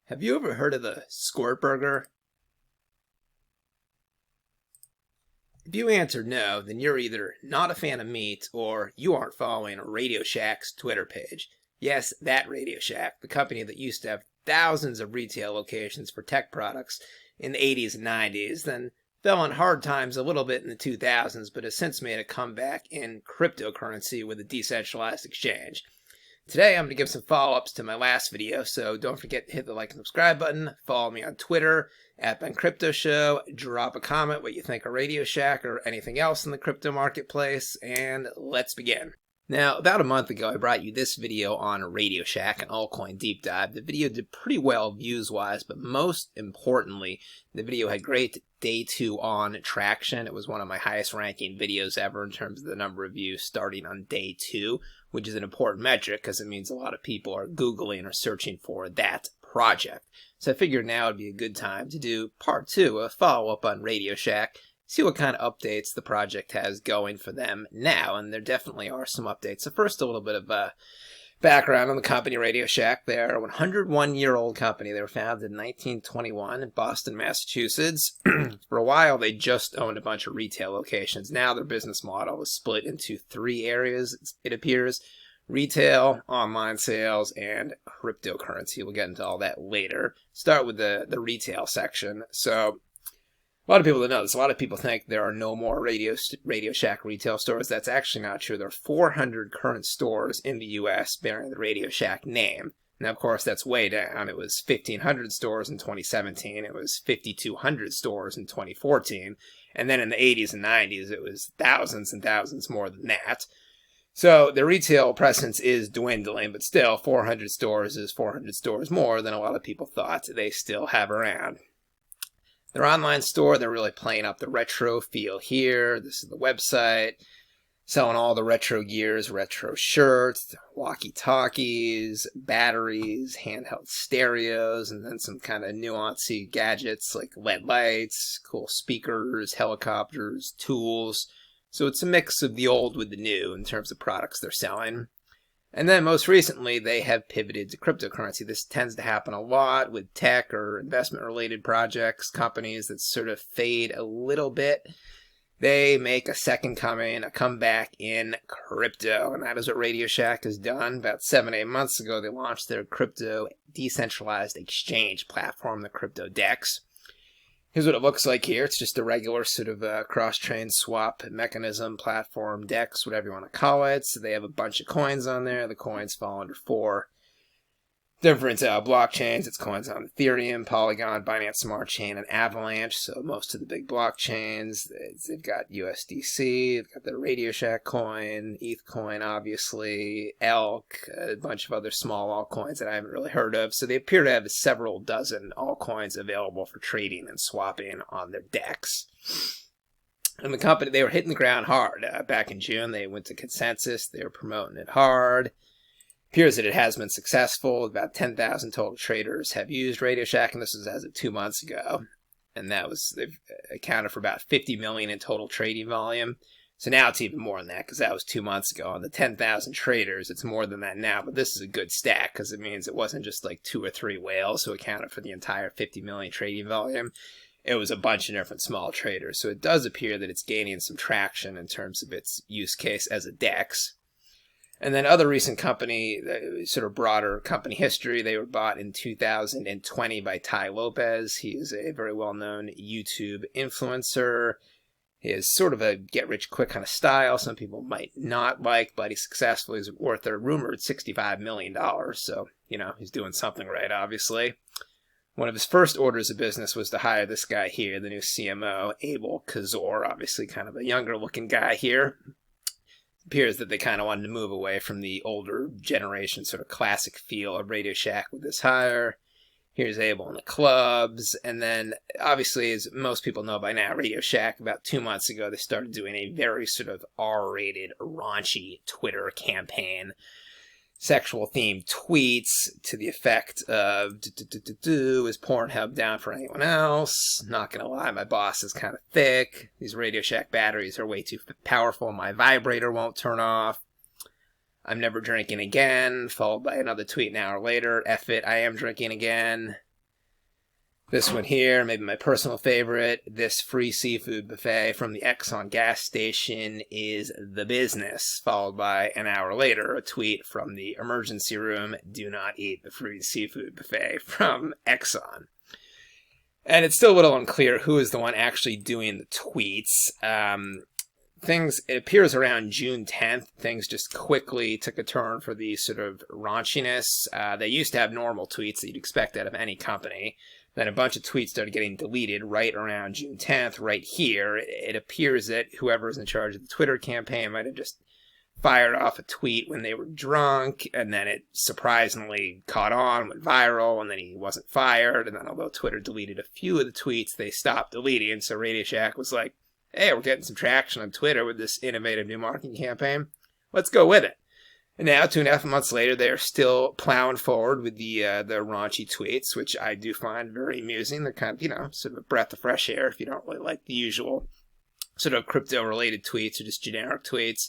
Have you ever heard of the Squirt Burger? If you answered no, then you're either not a fan of meat or you aren't following Radioshack's Twitter page. Yes, that Radioshack, the company that used to have thousands of retail locations for tech products in the 80s and 90s, then fell on hard times a little bit in the 2000s, but has since made a comeback in cryptocurrency with a decentralized exchange. Today, I'm going to give some follow-ups to my last video, so don't forget to hit the like and subscribe button, follow me on Twitter, at bencryptoshow, drop a comment what you think of Radioshack or anything else in the crypto marketplace, and let's begin. Now, about a month ago, I brought you this video on Radioshack, an altcoin deep dive. The video did pretty well views-wise, but most importantly, the video had great day 2 on traction. It was one of my highest ranking videos ever in terms of the number of views starting on day 2, which is an important metric because it means a lot of people are Googling or searching for that project. So I figured now would be a good time to do part 2, a follow-up on Radioshack, see what kind of updates the project has going for them now, and there definitely are some updates. So first, a little bit of background on the company Radioshack. They're a 101-year-old company. They were founded in 1921 in Boston, Massachusetts. For a while, they just owned a bunch of retail locations. Now their business model is split into 3 areas, it appears: retail, online sales, and cryptocurrency. We'll get into all that later. Start with the retail section. So a lot of people don't know this. A lot of people think there are no more Radioshack retail stores. That's actually not true. There are 400 current stores in the U.S. bearing the Radioshack name. Now, of course, that's way down. It was 1,500 stores in 2017. It was 5,200 stores in 2014. And then in the 80s and 90s, it was thousands and thousands more than that. So the retail presence is dwindling, but still 400 stores is 400 stores more than a lot of people thought they still have around. Their online store, they're really playing up the retro feel here. This is the website, selling all the retro gears, retro shirts, walkie-talkies, batteries, handheld stereos, and then some kind of nuancy gadgets like LED lights, cool speakers, helicopters, tools. So it's a mix of the old with the new in terms of products they're selling. And then most recently, they have pivoted to cryptocurrency. This tends to happen a lot with tech or investment-related projects, companies that sort of fade a little bit. They make a second coming, a comeback in crypto, and that is what Radioshack has done. About 7-8 months ago, they launched their crypto decentralized exchange platform, the Crypto DEX. Here's what it looks like here. It's just a regular sort of cross-chain swap mechanism, platform, DEX, whatever you want to call it. So they have a bunch of coins on there. The coins fall under 4 different blockchains. It's coins on Ethereum, Polygon, Binance Smart Chain, and Avalanche. So most of the big blockchains, they've got USDC, they've got the Radioshack coin, ETH coin, obviously, ELK, a bunch of other small altcoins that I haven't really heard of. So they appear to have several dozen altcoins available for trading and swapping on their DEX. And the company, they were hitting the ground hard. Back in June, they went to consensus. They were promoting it hard. Appears that it has been successful. About 10,000 total traders have used Radioshack, and this was as of 2 months ago. And they've accounted for about 50 million in total trading volume. So now it's even more than that, because that was 2 months ago. On the 10,000 traders, it's more than that now. But this is a good stack, because it means it wasn't just like 2 or 3 whales who accounted for the entire 50 million trading volume. It was a bunch of different small traders. So it does appear that it's gaining some traction in terms of its use case as a DEX. And then other recent company, sort of broader company history, they were bought in 2020 by Tai Lopez. He is a very well-known YouTube influencer. He has sort of a get-rich-quick kind of style. Some people might not like, but he's successful. He's worth a rumored $65 million. So, he's doing something right, obviously. One of his first orders of business was to hire this guy here, the new CMO, Abel Kazor, obviously kind of a younger-looking guy here. Appears that they kind of wanted to move away from the older generation sort of classic feel of Radioshack with this hire. Here's Abel in the clubs. And then, obviously, as most people know by now, Radioshack, about 2 months ago, they started doing a very sort of R-rated, raunchy Twitter campaign. Sexual-themed tweets to the effect of, is Pornhub down for anyone else? Not gonna lie, my boss is kind of thick. These Radioshack batteries are way too powerful. My vibrator won't turn off. I'm never drinking again, followed by another tweet an hour later. F it, I am drinking again. This one here, maybe my personal favorite, this free seafood buffet from the Exxon gas station is the business, followed by an hour later, a tweet from the emergency room, do not eat the free seafood buffet from Exxon. And it's still a little unclear who is the one actually doing the tweets. It appears around June 10th, things just quickly took a turn for the sort of raunchiness. They used to have normal tweets that you'd expect out of any company. Then a bunch of tweets started getting deleted right around June 10th, right here. It appears that whoever's in charge of the Twitter campaign might have just fired off a tweet when they were drunk, and then it surprisingly caught on, went viral, and then he wasn't fired. And then although Twitter deleted a few of the tweets, they stopped deleting. So Radioshack was like, hey, we're getting some traction on Twitter with this innovative new marketing campaign. Let's go with it. And now, 2.5 months later, they're still plowing forward with the raunchy tweets, which I do find very amusing. They're kind of, sort of a breath of fresh air if you don't really like the usual sort of crypto-related tweets or just generic tweets.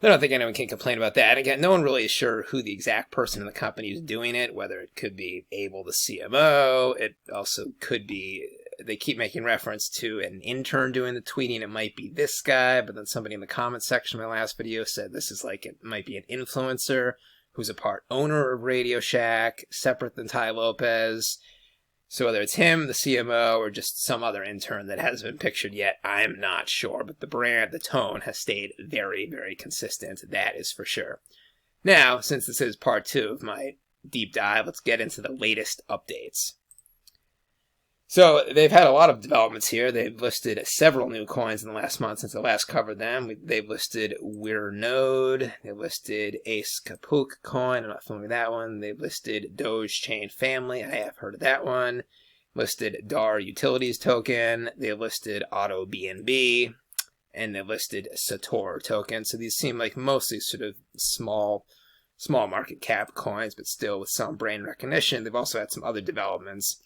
I don't think anyone can complain about that. Again, no one really is sure who the exact person in the company is doing it, whether it could be Abel, the CMO. It also could be, they keep making reference to an intern doing the tweeting. It might be this guy, but then somebody in the comments section of my last video said this is like, it might be an influencer who's a part owner of Radio Shack, separate than Ty Lopez. So whether it's him, the CMO, or just some other intern that hasn't been pictured yet, I'm not sure. But the brand, the tone has stayed very, very consistent. That is for sure. Now, since this is part 2 of my deep dive, let's get into the latest updates. So they've had a lot of developments here. They've listed several new coins in the last month since I last covered them. They've listed Weirdnode. They've listed Ace Kapuk coin. I'm not familiar with that one. They've listed Doge Chain Family. I have heard of that one. Listed DAR Utilities token. They've listed Auto BNB. And they've listed Sator token. So these seem like mostly sort of small market cap coins, but still with some brand recognition. They've also had some other developments.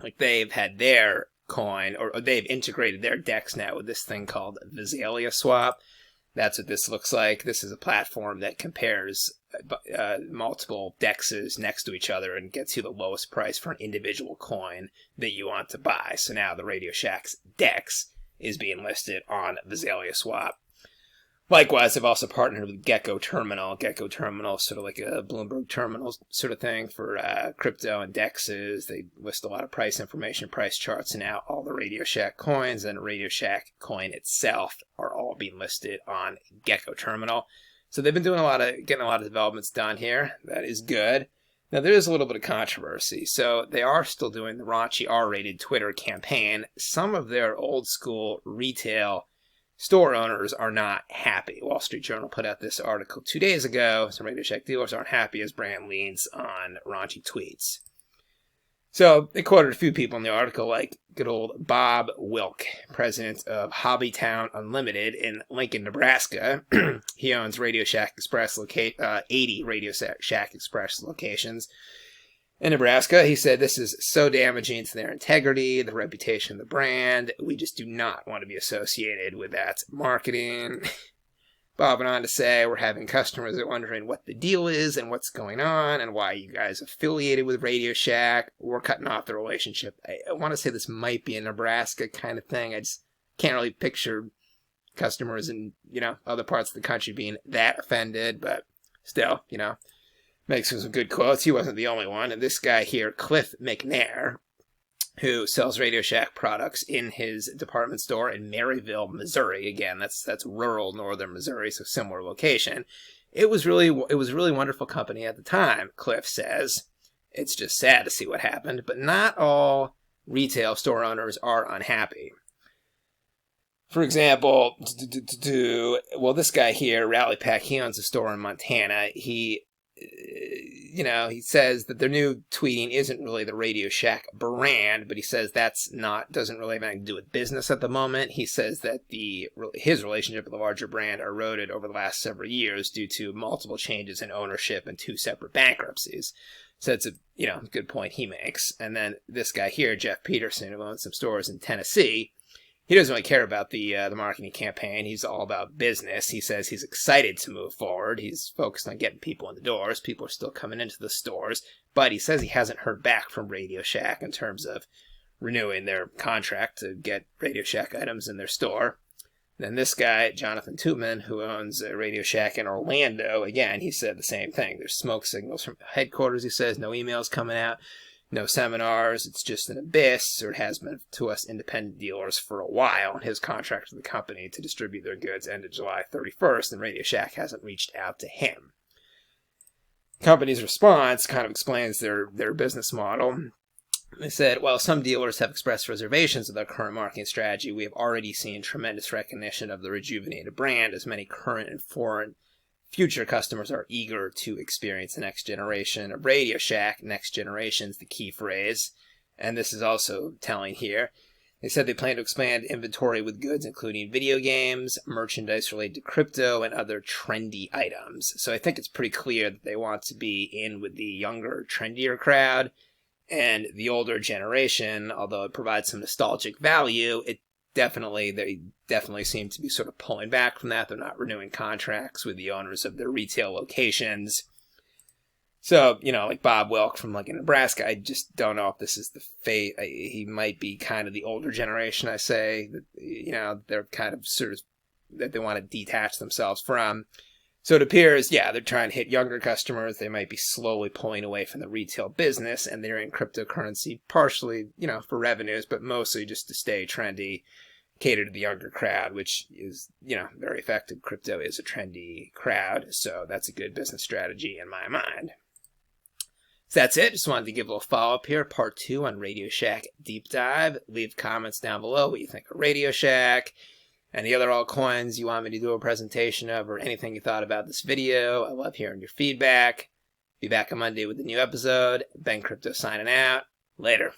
Like they've had their coin, or they've integrated their DEX now with this thing called Visalia Swap. That's what this looks like. This is a platform that compares multiple DEXs next to each other and gets you the lowest price for an individual coin that you want to buy. So now the Radio Shack's DEX is being listed on Visalia Swap. Likewise, they've also partnered with Gecko Terminal. Gecko Terminal is sort of like a Bloomberg Terminal sort of thing for crypto and DEXs. They list a lot of price information, price charts, and now all the Radio Shack coins and Radio Shack coin itself are all being listed on Gecko Terminal. So they've been getting a lot of developments done here. That is good. Now, there is a little bit of controversy. So they are still doing the raunchy R-rated Twitter campaign. Some of their old school retail store owners are not happy. Wall Street Journal put out this article 2 days ago. Some Radio Shack dealers aren't happy as brand leans on raunchy tweets. So they quoted a few people in the article, like good old Bob Wilk, president of Hobbytown Unlimited in Lincoln, Nebraska. He owns Radio Shack Express 80 Radio Shack Express locations in Nebraska. He said this is so damaging to their integrity, the reputation of the brand. We just do not want to be associated with that marketing. Bob went on to say, we're having customers that are wondering what the deal is and what's going on and why you guys affiliated with Radio Shack. We're cutting off the relationship. I want to say this might be a Nebraska kind of thing. I just can't really picture customers in, other parts of the country being that offended, but still, makes some good quotes. He wasn't the only one. And this guy here, Cliff McNair, who sells Radio Shack products in his department store in Maryville, Missouri. Again, that's rural northern Missouri, so similar location. It was really wonderful company at the time, Cliff says. It's just sad to see what happened, but not all retail store owners are unhappy. For example, this guy here, Rally Pack, he owns a store in Montana. He says that their new tweeting isn't really the Radio Shack brand, but he says doesn't really have anything to do with business at the moment. He says that his relationship with the larger brand eroded over the last several years due to multiple changes in ownership and 2 separate bankruptcies. So it's a good point he makes. And then this guy here, Jeff Peterson, who owns some stores in Tennessee, he doesn't really care about the marketing campaign. He's all about business. He says he's excited to move forward. He's focused on getting people in the doors. People are still coming into the stores, but he says he hasn't heard back from Radio Shack in terms of renewing their contract to get Radio Shack items in their store. Then this guy, Jonathan Tootman, who owns a Radio Shack in Orlando, again, he said the same thing. There's smoke signals from headquarters, he says, no emails coming out. No seminars, it's just an abyss, or it has been to us independent dealers for a while. His contract with the company to distribute their goods ended July 31st, and Radio Shack hasn't reached out to him. The company's response kind of explains their business model. They said, while some dealers have expressed reservations of their current marketing strategy, we have already seen tremendous recognition of the rejuvenated brand, as many current and foreign future customers are eager to experience the next generation of Radio Shack. Next generation is the key phrase. And this is also telling here. They said they plan to expand inventory with goods including video games, merchandise related to crypto, and other trendy items. So I think it's pretty clear that they want to be in with the younger, trendier crowd. And the older generation, although it provides some nostalgic value, they definitely seem to be sort of pulling back from that. They're not renewing contracts with the owners of their retail locations. So, like Bob Wilk from in Nebraska, I just don't know if this is the fate. He might be kind of the older generation, I say. They're kind of sort of that they want to detach themselves from. So it appears, they're trying to hit younger customers. They might be slowly pulling away from the retail business, and they're in cryptocurrency partially, for revenues, but mostly just to stay trendy, cater to the younger crowd, which is, very effective. Crypto is a trendy crowd, so that's a good business strategy in my mind. So that's it. Just wanted to give a little follow-up here. Part 2 on Radio Shack Deep Dive. Leave comments down below what you think of Radio Shack. Any other altcoins you want me to do a presentation of, or anything you thought about this video. I love hearing your feedback. Be back on Monday with a new episode. Ben Crypto signing out. Later.